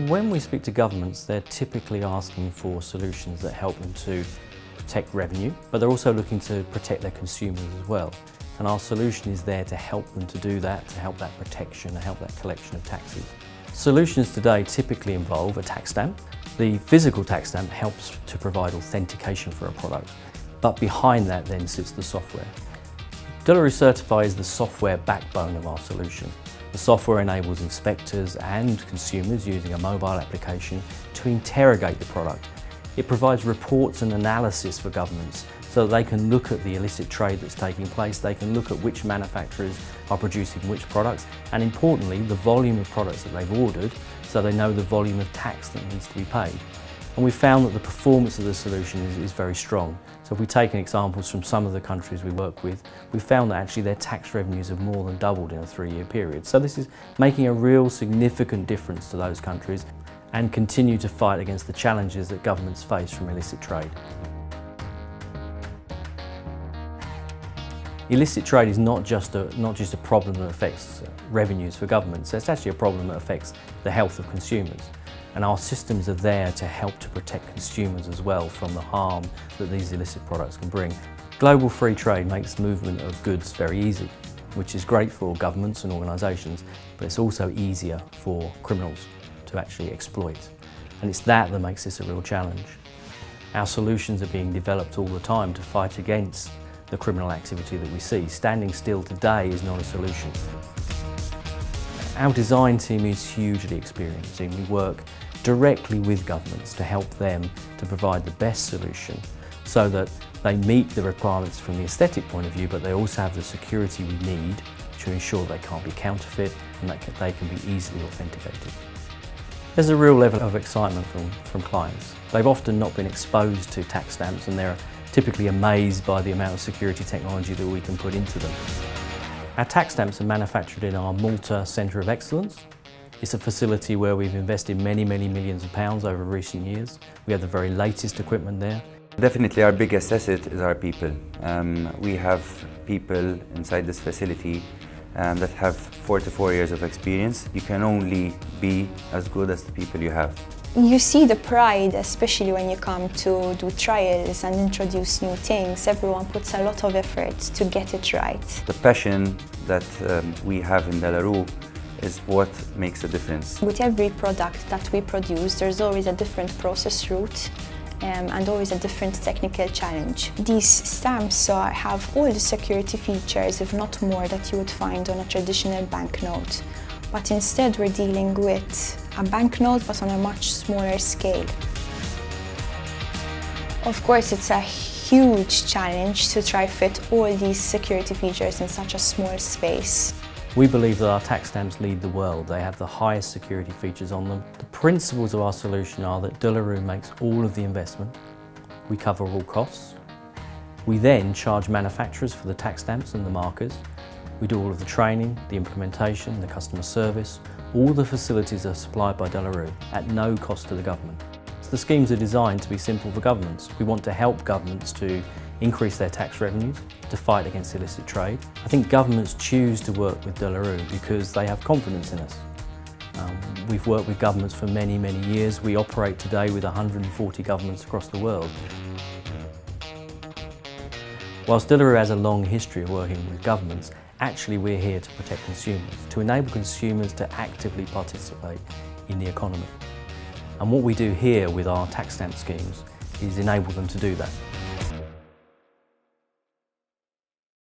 When we speak to governments, they're typically asking for solutions that help them to protect revenue, but they're also looking to protect their consumers as well. And our solution is there to help them to do that, to help that protection, to help that collection of taxes. Solutions today typically involve a tax stamp. The physical tax stamp helps to provide authentication for a product, but behind that then sits the software. De La Rue Certify is the software backbone of our solution. The software enables inspectors and consumers using a mobile application to interrogate the product. It provides reports and analysis for governments so that they can look at the illicit trade that's taking place, they can look at which manufacturers are producing which products, and importantly, the volume of products that they've ordered so they know the volume of tax that needs to be paid. And we've found that the performance of the solution is very strong. So if we take examples from some of the countries we work with, we found that actually their tax revenues have more than doubled in a 3-year period. So this is making a real significant difference to those countries and continue to fight against the challenges that governments face from illicit trade. Illicit trade is not just a problem that affects revenues for governments, it's actually a problem that affects the health of consumers. And our systems are there to help to protect consumers as well from the harm that these illicit products can bring. Global free trade makes movement of goods very easy, which is great for governments and organisations, but it's also easier for criminals to actually exploit. And it's that makes this a real challenge. Our solutions are being developed all the time to fight against the criminal activity that we see. Standing still today is not a solution. Our design team is hugely experienced and we work directly with governments to help them to provide the best solution so that they meet the requirements from the aesthetic point of view, but they also have the security we need to ensure they can't be counterfeit and that they can be easily authenticated. There's a real level of excitement from clients. They've often not been exposed to tax stamps and they're typically amazed by the amount of security technology that we can put into them. Our tax stamps are manufactured in our Malta Centre of Excellence. It's a facility where we've invested many millions of pounds over recent years. We have the very latest equipment there. Definitely our biggest asset is our people. We have people inside this facility that have 4 to 4 years of experience. You can only be as good as the people you have. You see the pride, especially when you come to do trials and introduce new things. Everyone puts a lot of effort to get it right. The passion that we have in De La Rue is what makes a difference. With every product that we produce, there's always a different process route and always a different technical challenge. These stamps have all the security features, if not more, that you would find on a traditional banknote. But instead we're dealing with a banknote but on a much smaller scale. Of course, it's a huge challenge to try fit all these security features in such a small space. We believe that our tax stamps lead the world. They have the highest security features on them. The principles of our solution are that De La Rue makes all of the investment. We cover all costs. We then charge manufacturers for the tax stamps and the markers. We do all of the training, the implementation, the customer service. All the facilities are supplied by De La Rue at no cost to the government. The schemes are designed to be simple for governments. We want to help governments to increase their tax revenues, to fight against illicit trade. I think governments choose to work with De La Rue because they have confidence in us. We've worked with governments for many years. We operate today with 140 governments across the world. Whilst De La Rue has a long history of working with governments, actually we're here to protect consumers, to enable consumers to actively participate in the economy. And what we do here with our tax stamp schemes is enable them to do that.